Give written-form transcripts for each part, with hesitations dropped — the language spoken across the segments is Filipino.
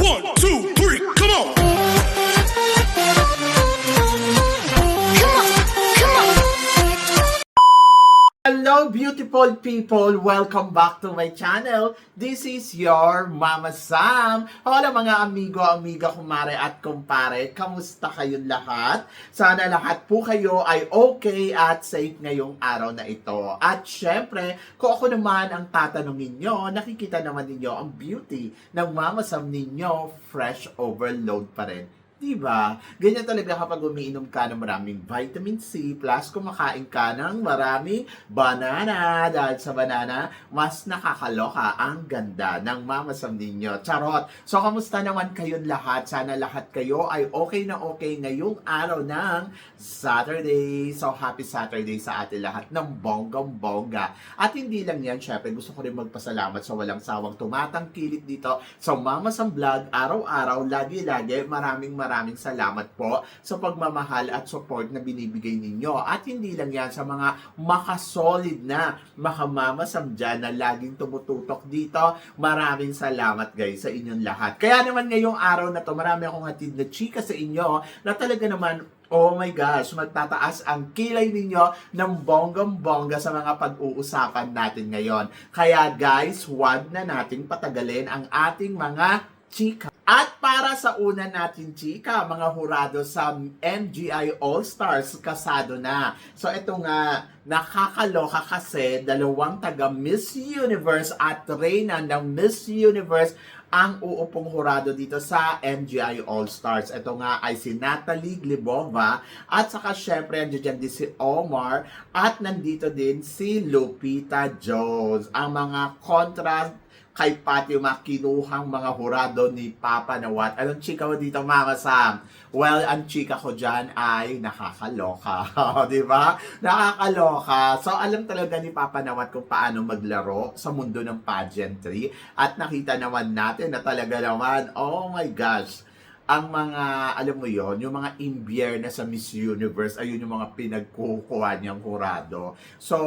1, 2, 3, come on! Hello beautiful people! Welcome back to my channel. This is your Mama Sam. Hola mga amigo, amiga, kumare at kumpare. Kamusta kayong lahat? Sana lahat po kayo ay okay at safe ngayong araw na ito. At syempre, kung ako naman ang tatanungin nyo, nakikita naman ninyo ang beauty ng Mama Sam ninyo, fresh overload pa rin. Diba? Ganyan talaga kapag umiinom ka ng maraming vitamin C plus kumakain ka ng maraming banana. Dahil sa banana, mas nakakaloka ang ganda ng Mama Sam ninyo. Charot! So, kamusta naman kayong lahat? Sana lahat kayo ay okay na okay ngayong araw ng Saturday. So, happy Saturday sa atin lahat ng bonggang-bongga. At hindi lang yan, syempre, gusto ko rin magpasalamat sa walang sawang tumatangkilik dito sa Mama Sam Vlog. Araw-araw, lagi-lagi, maraming salamat po sa pagmamahal at support na binibigay ninyo. At hindi lang yan sa mga makasolid na Mama Sam dyan na laging tumututok dito. Maraming salamat guys sa inyong lahat. Kaya naman ngayong araw na to, marami akong hatid na chika sa inyo na talaga naman, oh my gosh, magtataas ang kilay ninyo ng bonggang-bongga sa mga pag-uusapan natin ngayon. Kaya guys, huwag na nating patagalin ang ating mga chika. At para sa una natin, chika, mga hurado sa MGI All-Stars, kasado na. So ito nga, nakakaloka kasi dalawang taga Miss Universe at reyna ng Miss Universe ang uupong hurado dito sa MGI All-Stars. Ito nga ay si Natalie Glebova at saka syempre nandiyan din si Omar at nandito din si Lupita Jones. Ang mga kontra kay Pati yung mga kinuhang mga hurado ni Papa Nawat. Anong chika mo dito, Mama Sam? Well, ang chika ko dyan ay nakakaloka. Di ba? Nakakaloka. So, alam talaga ni Papa Nawat kung paano maglaro sa mundo ng pageantry. At nakita naman natin na talaga naman, oh my gosh, ang mga, alam mo yon, yung mga imbier na sa Miss Universe, ayun yung mga pinagkukuha niyang hurado. So,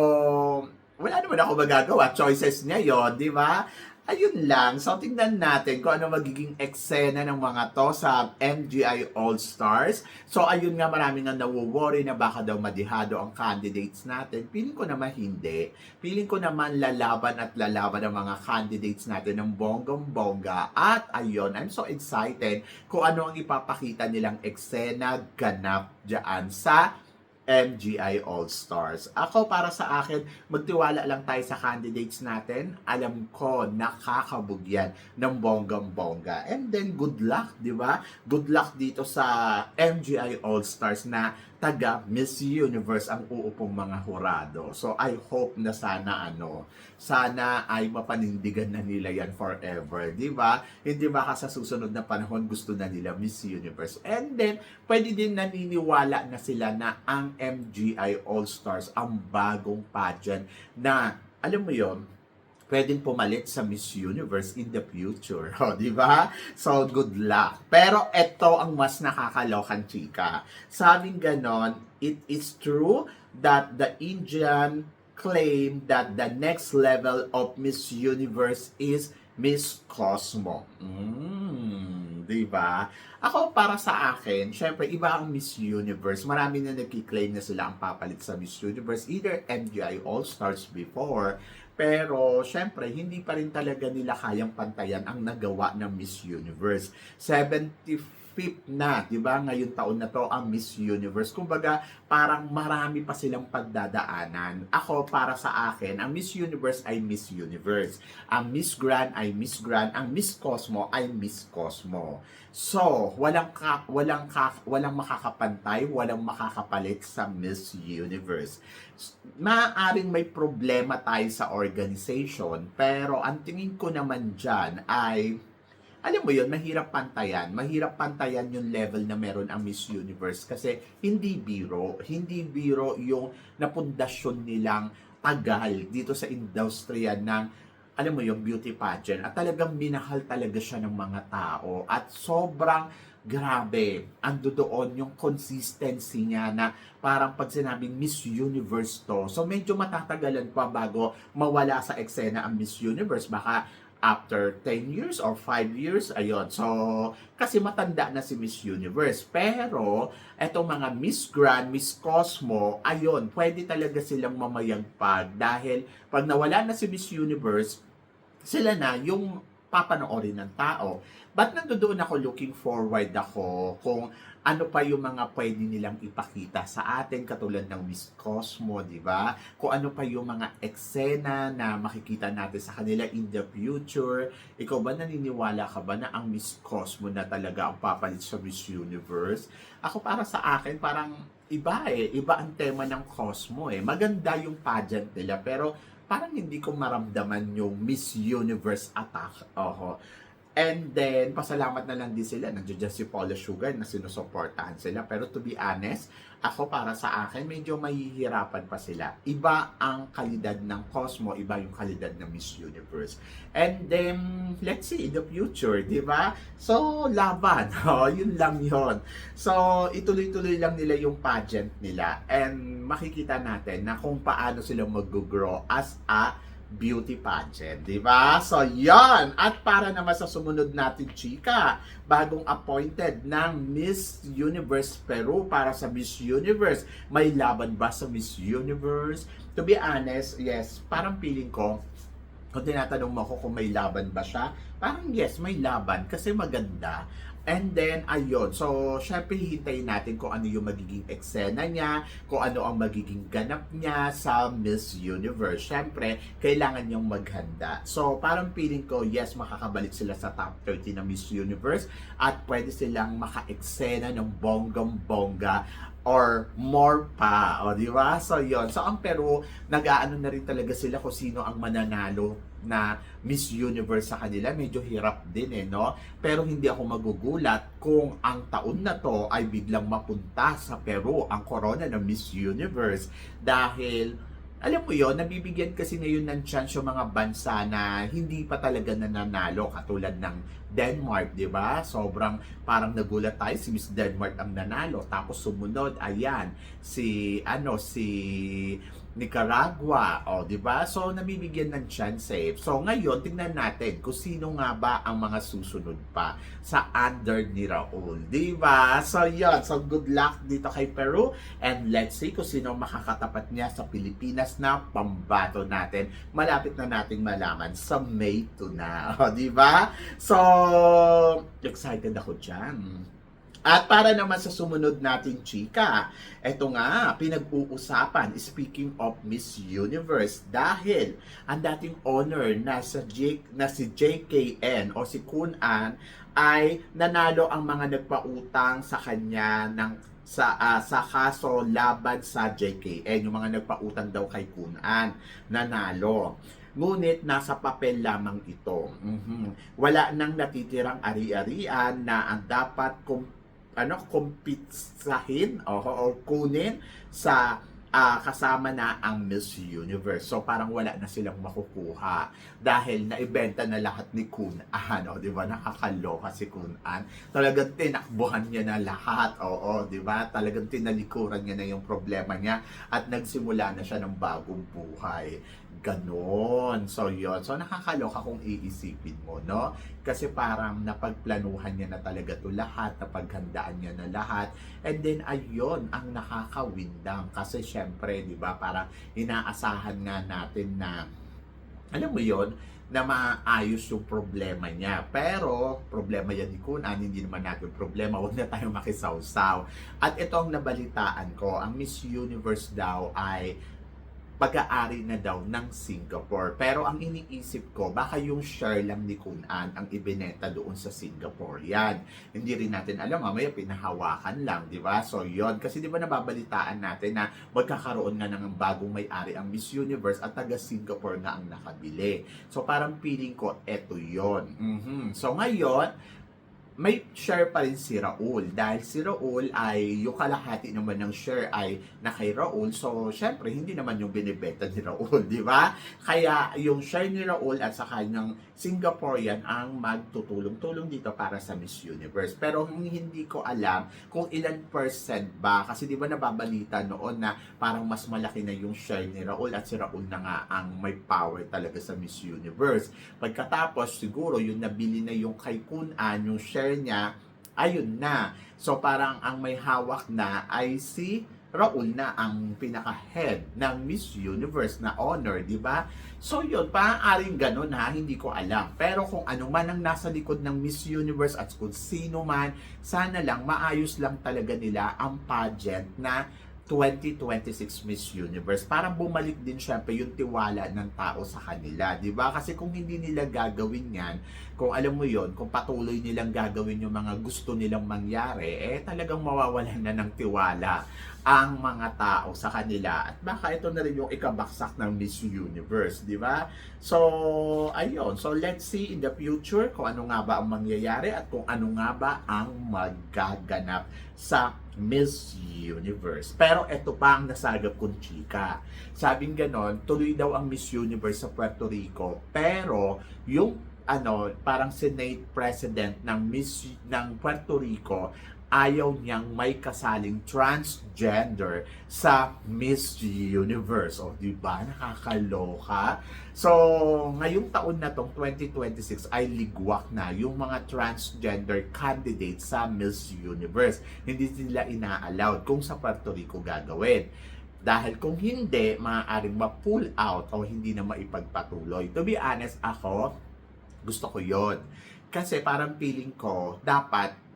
wala naman ako magagawa. Choices niya yon, di ba? Ayun lang. So, tingnan natin kung ano magiging eksena ng mga to sa MGI All-Stars. So, ayun nga, marami nga nawo-worry na baka daw madihado ang candidates natin. Piling ko naman hindi. Piling ko naman lalaban at lalaban ang mga candidates natin ng bonggang-bongga. At ayun, I'm so excited kung ano ang ipapakita nilang eksena ganap dyan sa MGI All-Stars. Ako, para sa akin, magtiwala lang tayo sa candidates natin. Alam ko, nakakabugyan ng bonggang-bongga. And then, good luck, di ba? Good luck dito sa MGI All-Stars na taga Miss Universe ang uupong mga hurado. So, I hope na sana sana ay mapanindigan na nila yan forever, di ba? Hindi ba sa susunod na panahon gusto na nila Miss Universe. And then, pwede din naniniwala na sila na ang MGI All-Stars ang bagong pageant na, alam mo yon, pwedeng pumalit sa Miss Universe in the future. O, di ba? So, good luck. Pero ito ang mas nakakalokan, chika. Sabing ganon, it is true that the Indian claim that the next level of Miss Universe is Miss Cosmo. Di ba? Ako, para sa akin, syempre, iba ang Miss Universe. Marami na nagkiklaim na sila ang papalit sa Miss Universe, either MGI All-Stars before, pero, syempre, hindi pa rin talaga nila kayang pantayan ang nagawa ng Miss Universe. 75th na, di ba? Ngayon taon na to ang Miss Universe. Kumbaga, parang marami pa silang pagdadaanan. Ako, para sa akin, ang Miss Universe ay Miss Universe. Ang Miss Grand ay Miss Grand. Ang Miss Cosmo ay Miss Cosmo. So, walang makakapantay, walang makakapalit sa Miss Universe. Maaaring may problema tayo sa organization, pero ang tingin ko naman dyan ay, alam mo yun, mahirap pantayan. Mahirap pantayan yung level na meron ang Miss Universe kasi hindi biro yung napundasyon nilang tagal dito sa industriya ng, alam mo yung beauty pageant, at talagang minahal talaga siya ng mga tao at sobrang grabe, ando doon yung consistency niya na parang pag sinabing Miss Universe to, so medyo matatagalan pa bago mawala sa eksena ang Miss Universe. Baka after 10 years or 5 years, ayun. So, kasi matanda na si Miss Universe. Pero, etong mga Miss Grand, Miss Cosmo, ayun, pwede talaga silang mamayagpag. Dahil, pag nawala na si Miss Universe, sila na yung papanoorin ng tao. But nandoon ako, looking forward ako kung ano pa yung mga pwede nilang ipakita sa atin, katulad ng Miss Cosmo, di ba? Kung ano pa yung mga eksena na makikita natin sa kanila in the future. Ikaw ba, naniniwala ka ba na ang Miss Cosmo na talaga ang papalit sa Miss Universe? Ako, para sa akin, parang iba eh. Iba ang tema ng Cosmo eh. Maganda yung pageant nila, pero parang hindi ko maramdaman yung Miss Universe attack. Oho. And then, pasalamat na lang din sila. Nandiyan si Paula Sugar na sinusuportahan sila. Pero to be honest, ako, para sa akin, medyo mahihirapan pa sila. Iba ang kalidad ng Cosmo, iba yung kalidad ng Miss Universe. And then, let's see in the future, di ba? So, laban. Oh, yun lang yun. So, ituloy-tuloy lang nila yung pageant nila. And makikita natin na kung paano sila mag-grow as a beauty pageant, di ba? So, yan! At para naman sa sumunod natin, chika, bagong appointed ng Miss Universe Peru para sa Miss Universe. May laban ba sa Miss Universe? To be honest, yes, parang feeling ko, kung tinatanong mo ako kung may laban ba siya, parang yes, may laban kasi maganda. And then, ayun. So, syempre, hihintayin natin kung ano yung magiging eksena niya, kung ano ang magiging ganap niya sa Miss Universe. Syempre, kailangan niyang maghanda. So, parang feeling ko, yes, makakabalik sila sa top 30 ng Miss Universe at pwede silang maka-eksena ng bonggang-bongga or more pa. O, di ba? So, yun. So, ang Peru, nag-aano na rin talaga sila kung sino ang mananalo na Miss Universe sa kanila. Medyo hirap din eh, no? Pero hindi ako magugulat kung ang taon na to ay biglang mapunta sa Peru ang corona ng Miss Universe. Dahil, alam mo yon, nabibigyan kasi ngayon ng chance yung mga bansa na hindi pa talaga nananalo, katulad ng Denmark, di ba? Sobrang parang nagulat tayo, si Miss Denmark ang nanalo. Tapos sumunod, ayan, si Nicaragua, o di ba? So nabibigyan ng chance eh. So ngayon, tingnan natin kung sino nga ba ang mga susunod pa sa under ni Raul, di ba? So yun, so good luck dito kay Peru, and let's see kung sino makakatapat niya sa Pilipinas na pambato natin. Malapit na nating malaman sa May 2 na, o di ba? So excited ako dyan. At para naman sa sumunod nating chika, eto nga, pinag-uusapan, speaking of Miss Universe, dahil ang dating owner na si JKN o si Kun An ay nanalo ang mga nagpautang sa kanya sa kaso laban sa JKN, yung mga nagpautang daw kay Kun An, nanalo. Ngunit nasa papel lamang ito. Wala nang natitirang ari-arian na ang dapat kumpitsahin o kunin sa kasama na ang Miss Universe. So parang wala na silang makukuha dahil naibenta na lahat ni Kun An, di ba? Nakakaloka si Kun An. Talagang tinakbuhan niya na lahat. Oo, di ba? Talagang tinalikuran niya na yung problema niya at nagsimula na siya ng bagong buhay. Ganon. So, yun. So, nakakaloka kung iisipin mo, no? Kasi parang napagplanuhan niya na talaga to lahat, napaghandaan niya na lahat. And then, ayun, ang nakakawindang. Kasi, syempre, di ba, parang inaasahan nga natin na, alam mo yun, na maayos yung problema niya. Pero, problema yan ni Kun An, hindi naman natin problema. Huwag na tayong makisawsaw. At ito ang nabalitaan ko, ang Miss Universe daw ay pag-aari na daw ng Singapore. Pero ang iniisip ko, baka yung share lang ni Kun An ang ibinenta doon sa Singapore. Yan. Hindi rin natin alam, mamaya pinahawakan lang, di ba? So, yon. Kasi di ba nababalitaan natin na magkakaroon nga ng bagong may-ari ang Miss Universe at taga Singapore na ang nakabili. So, parang feeling ko, eto yon. So, ngayon, may share pa rin si Raul. Dahil si Raul ay, yung kalahati naman ng share ay na kay Raul. So, syempre, hindi naman yung binibenta ni Raul, di ba? Kaya, yung share ni Raul at sa kanyang Singaporean ang magtutulong-tulong dito para sa Miss Universe. Pero hindi ko alam kung ilan percent ba. Kasi di ba nababalita noon na parang mas malaki na yung share ni Raul at si Raul na nga ang may power talaga sa Miss Universe. Pagkatapos, siguro, yung nabili na yung kay Kun-an, yung share niya, ayun na. So parang ang may hawak na ay si Raul na ang pinaka-head ng Miss Universe na honor, di ba? So yun, paaaring ganun ha, hindi ko alam. Pero kung ano man ang nasa likod ng Miss Universe at kung sino man, sana lang maayos lang talaga nila ang pageant na 2026 Miss Universe para bumalik din syempre yung tiwala ng tao sa kanila, di ba? Kasi kung hindi nila gagawin yan, kung alam mo yon, kung patuloy nilang gagawin yung mga gusto nilang mangyari, talagang mawawalan na ng tiwala ang mga tao sa kanila. At baka ito na rin yung ikabaksak ng Miss Universe, di ba? So, ayun. So, let's see in the future kung ano nga ba ang mangyayari at kung ano nga ba ang magaganap sa Miss Universe. Pero ito pa ang nasagap kong chika. Sabing ganon, tuloy daw ang Miss Universe sa Puerto Rico. Pero yung parang Senate President ng Puerto Rico ayaw niyang may kasaling transgender sa Miss Universe. O, di ba? Nakakaloka. So, ngayong taon na tong 2026 ay ligwak na yung mga transgender candidates sa Miss Universe. Hindi sila ina-allowed kung sa Puerto Rico gagawin. Dahil kung hindi, maaaring ma-pull out o hindi na maipagpatuloy. To be honest, ako, gusto ko yon. Kasi parang feeling ko, dapat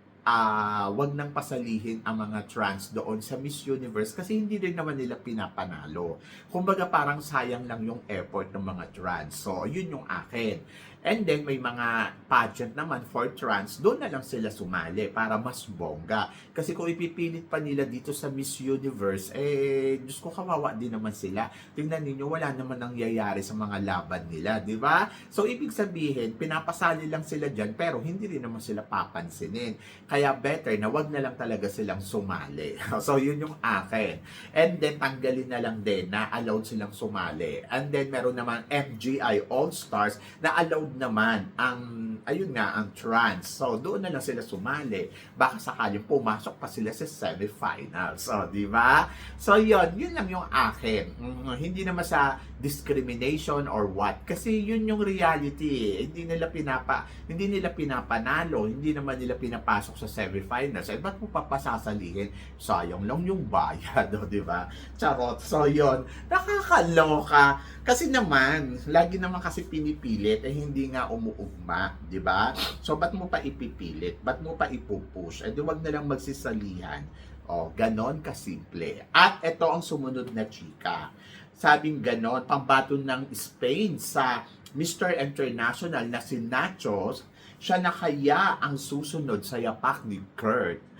wag nang pasalihin ang mga trans doon sa Miss Universe kasi hindi rin naman nila pinapanalo. Kumbaga parang sayang lang yung effort ng mga trans. So, yun yung akin. And then, may mga pageant naman for trans, doon na lang sila sumali para mas bongga. Kasi kung ipipilit pa nila dito sa Miss Universe, Diyos ko, kawawa din naman sila. Tingnan ninyo, wala naman nangyayari sa mga laban nila, di ba? So, ibig sabihin, pinapasali lang sila dyan, pero hindi rin naman sila papansinin. Kaya better na wag na lang talaga silang sumali. So, yun yung akin. And then, tanggalin na lang din na allowed silang sumali. And then, meron naman MGI All-Stars na allowed naman ang trans. So, doon na lang sila sumali. Baka sakaling pumasok pa sila sa semifinals. So, di ba? So, yun lang yung akin. Hindi naman sa discrimination or what. Kasi yun yung reality. Hindi nila pinapanalo. Hindi naman nila pinapasok sa semifinals. Ba't mo papasasalihin? Sayang lang yung bayad, di ba? Charot. So, yun. Nakakaloka. Kasi naman, lagi naman kasi pinipilit, hindi nga umuugma, di ba? So, ba't mo pa ipipilit? Ba't mo pa ipupush? Di wag na lang magsisalihan. O, ganon kasimple. At ito ang sumunod na chika. Sabing ganon, pambaton ng Spain sa Mr. International na si Nachos, siya na kaya ang susunod sa yapak ni Kurt.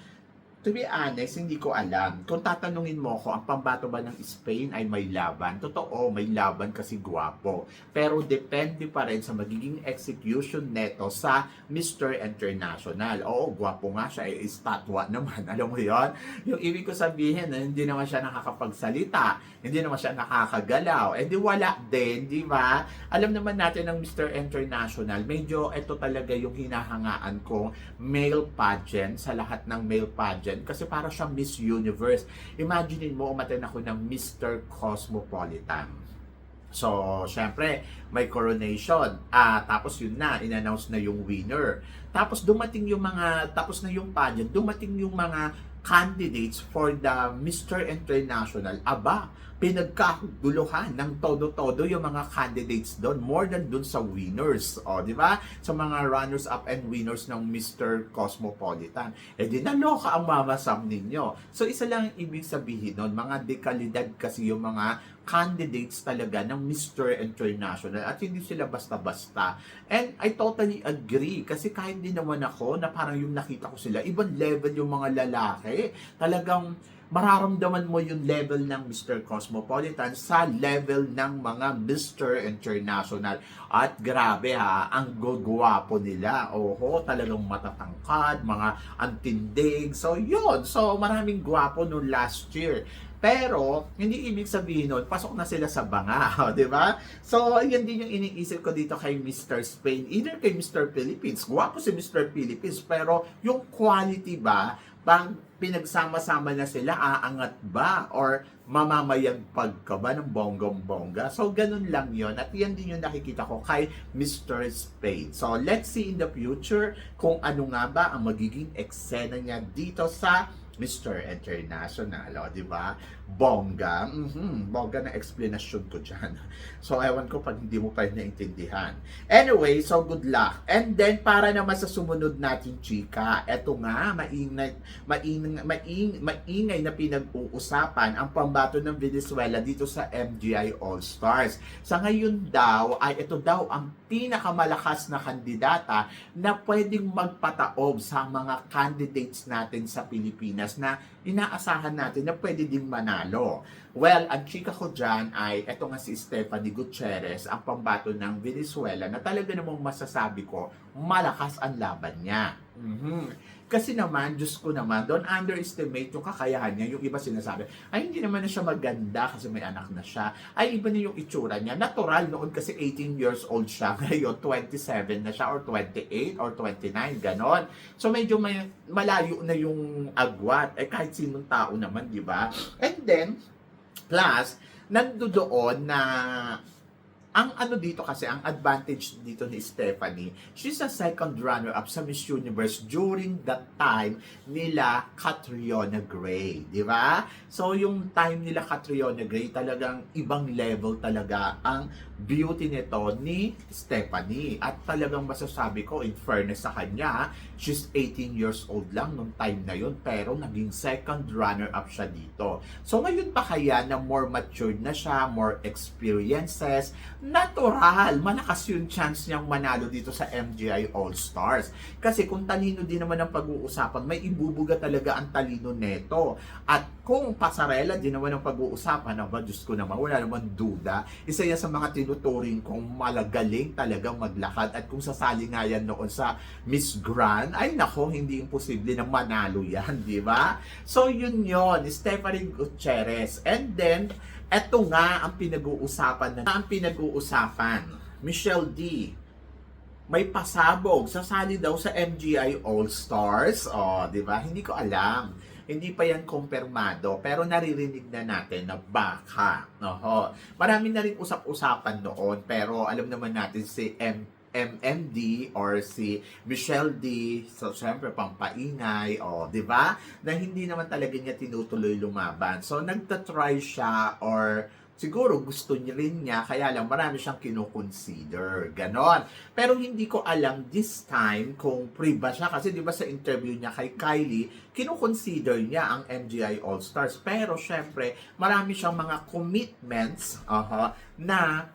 To be honest, hindi ko alam. Kung tatanungin mo ko, ang pambato ba ng Spain ay may laban? Totoo, may laban kasi gwapo. Pero depende pa rin sa magiging execution neto sa Mr. International. Oo, gwapo nga siya. Estatwa naman. Alam mo yon? Yung ibig ko sabihin, hindi naman siya nakakapagsalita. Hindi naman siya nakakagalaw. Di wala din, di ba? Alam naman natin ng Mr. International, medyo ito talaga yung hinahangaan kong male pageant sa lahat ng male pageant. Kasi para siyang Miss Universe. Imagine mo, umaten ako ng Mr. Cosmopolitan. So, syempre, may coronation. Tapos yun na, in-announce na yung winner. Tapos tapos na yung pageant, dumating yung mga candidates for the Mr. International. Aba, pinagkaguluhan ng todo-todo yung mga candidates doon, more than doon sa winners, di ba? Sa mga runners-up and winners ng Mr. Cosmopolitan. Di naloka ang Mama Sam ninyo. So, isa lang ang ibig sabihin nun, mga dekalidad kasi yung mga candidates talaga ng Mr. International at hindi sila basta-basta. And I totally agree kasi kahit din naman ako na parang yung nakita ko sila, ibang level yung mga lalaki. Talagang mararamdaman mo yung level ng Mr. Cosmopolitan sa level ng mga Mr. International. At grabe ha, ang gugwapo nila. Oho, talagang matatangkad, mga antindig. So yun, so maraming gwapo noong last year. Pero, hindi ibig sabihin nun, pasok na sila sa banga, di ba? So, yan din yung iniisip ko dito kay Mr. Spain, either kay Mr. Philippines. Guwapo si Mr. Philippines, pero yung quality ba, bang pinagsama-sama na sila, aangat ba? Or mamamayagpag ka ba ng bonggong-bongga? So, ganun lang yon. At yan din yung nakikita ko kay Mr. Spain. So, let's see in the future kung ano nga ba ang magiging eksena niya dito sa Mr. International, o, di ba? Bongga. Bongga na explanation ko dyan. So, ewan ko pag hindi mo pa naintindihan. Anyway, so good luck. And then, para naman sa sumunod natin, chika, eto nga, maingay na pinag-uusapan ang pambato ng Venezuela dito sa MGI All-Stars. Sa ngayon daw, ay ito daw ang pinakamalakas na kandidata na pwedeng magpataob sa mga candidates natin sa Pilipinas na inaasahan natin na pwede ding manalo. Well, ang chika ko dyan ay eto nga si Stephanie Gutierrez, ang pambato ng Venezuela na talaga namang masasabi ko, malakas ang laban niya. Kasi naman, Diyos ko naman, don't underestimate yung kakayahan niya. Yung iba sinasabi, ay hindi naman na siya maganda kasi may anak na siya. Ay iba na yung itsura niya. Natural noon kasi 18 years old siya. Ngayon, 27 na siya or 28 or 29, ganon. So medyo malayo na yung agwat. Kahit sinong tao naman, di ba? And then, plus, nandoon na ang ano dito kasi, ang advantage dito ni Stephanie, she's a second runner-up sa Miss Universe during that time nila Catriona Gray, di ba? So, yung time nila Catriona Gray, talagang ibang level talaga ang beauty nito ni Stephanie. At talagang masasabi ko, in fairness sa kanya, she's 18 years old lang nung time na yun, pero naging second runner-up siya dito. So, ngayon pa kaya na more matured na siya, more experiences, natural, malakas yung chance niyang manalo dito sa MGI All-Stars. Kasi kung talino din naman ang pag-uusapan, may ibubuga talaga ang talino neto. At kung pasarela din naman ang pag-uusapan, aba, Diyos ko naman, wala naman duda. Isa yan sa mga tinuturing kong malagaling talagang maglakad. At kung sasali nga yan noon sa Miss Grand, ay nako, hindi imposible na manalo yan, di ba? So yun yun, Stephanie Gutierrez. And then, eto nga ang pinag-uusapan Michelle D. May pasabog, sasali daw sa MGI All-Stars. Oh, 'di ba? Hindi ko alam. Hindi pa yan kumpirmado, pero naririnig na natin na baka. Oho. Marami na rin usap-usapan noon, pero alam naman natin si MMD or si Michelle D, so syempre pampaingay, di ba? Na hindi naman talaga niya tinutuloy lumaban. So nagtatry siya or siguro gusto niya rin niya, kaya lang marami siyang kinoconsider. Ganon. Pero hindi ko alam this time kung free ba siya. Kasi di ba sa interview niya kay Kylie, kinoconsider niya ang MGI All-Stars. Pero syempre, marami siyang mga commitments na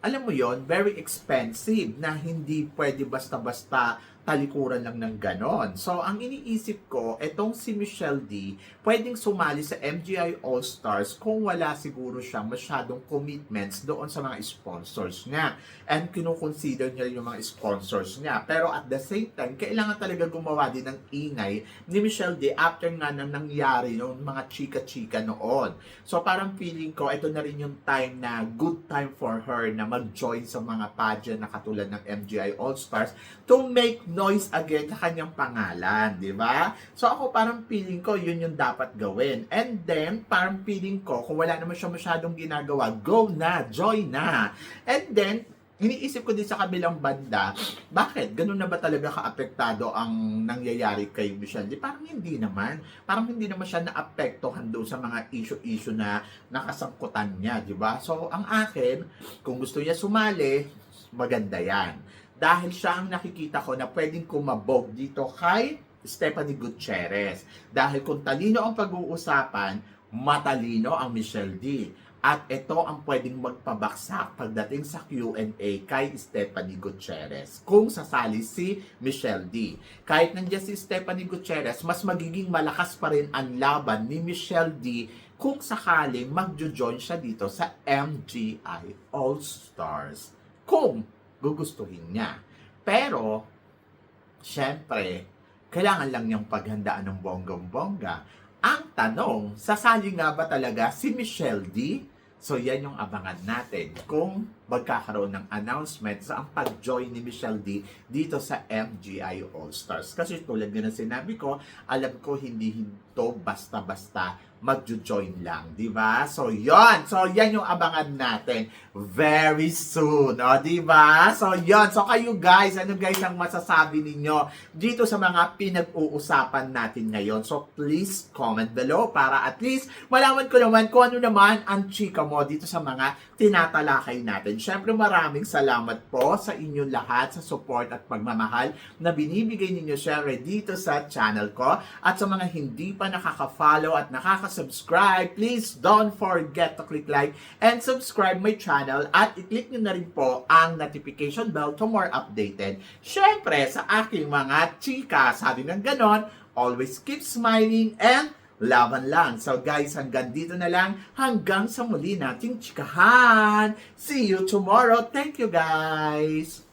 alam mo yon, very expensive na hindi pwede basta-basta talikuran lang ng ganon. So, ang iniisip ko, etong si Michelle D, pwedeng sumali sa MGI All-Stars kung wala siguro siya masyadong commitments doon sa mga sponsors niya. And kinukonsider niya yung mga sponsors niya. Pero at the same time, kailangan talaga gumawa din ng ingay ni Michelle D after nga nang nangyari yung mga chika-chika noon. So, parang feeling ko, ito na rin yung time na good time for her na mag-join sa mga pageant na katulad ng MGI All-Stars to make noise again sa kanyang pangalan, di ba? So ako parang feeling ko yun yung dapat gawin. And then parang feeling ko kung wala naman siya masyadong ginagawa, go na, join na. And then iniisip ko din sa kabilang banda, bakit? Ganun na ba talaga kaapektado ang nangyayari kay Michelle D? Parang hindi naman. Parang hindi naman siya naapektuhan doon sa mga issue-issue na nakasangkutan niya, di ba? So ang akin, kung gusto niya sumali, maganda yan. Dahil siya ang nakikita ko na pwedeng kumabog dito kay Stephanie Gutierrez. Dahil kung talino ang pag-uusapan, matalino ang Michelle D. At ito ang pwedeng magpabaksak pagdating sa Q&A kay Stephanie Gutierrez kung sasali si Michelle D. Kahit nandiyan si Stephanie Gutierrez, mas magiging malakas pa rin ang laban ni Michelle D kung sakaling magjo-join siya dito sa MGI All-Stars. Kung gugustuhin niya. Pero, syempre, kailangan lang niyang paghandaan ng bonggang-bongga. Ang tanong, sasali nga ba talaga si Michelle D? So, yan yung abangan natin kung magkakaroon ng announcement sa ang pag-join ni Michelle D dito sa MGI All-Stars. Kasi tulad nga ng sinabi ko, alam ko hindi ito basta-basta magjo-join lang, di ba? So, yon. So, yan yung abangan natin very soon, o, di ba? So, yon. So, kayo guys, ano guys ang masasabi ninyo dito sa mga pinag-uusapan natin ngayon? So, please comment below para at least malaman ko naman kung ano naman ang chika mo dito sa mga tinatalakay natin. Siyempre, maraming salamat po sa inyong lahat sa support at pagmamahal na binibigay ninyo syempre dito sa channel ko. At sa mga hindi pa nakaka-follow at nakaka-subscribe, please don't forget to click like and subscribe my channel at i-click nyo na rin po ang notification bell to more updated. Siyempre, sa aking mga chika, sabi ng ganon, always keep smiling and laban lang. So guys, hanggang dito na lang. Hanggang sa muli nating chikahan. See you tomorrow. Thank you guys.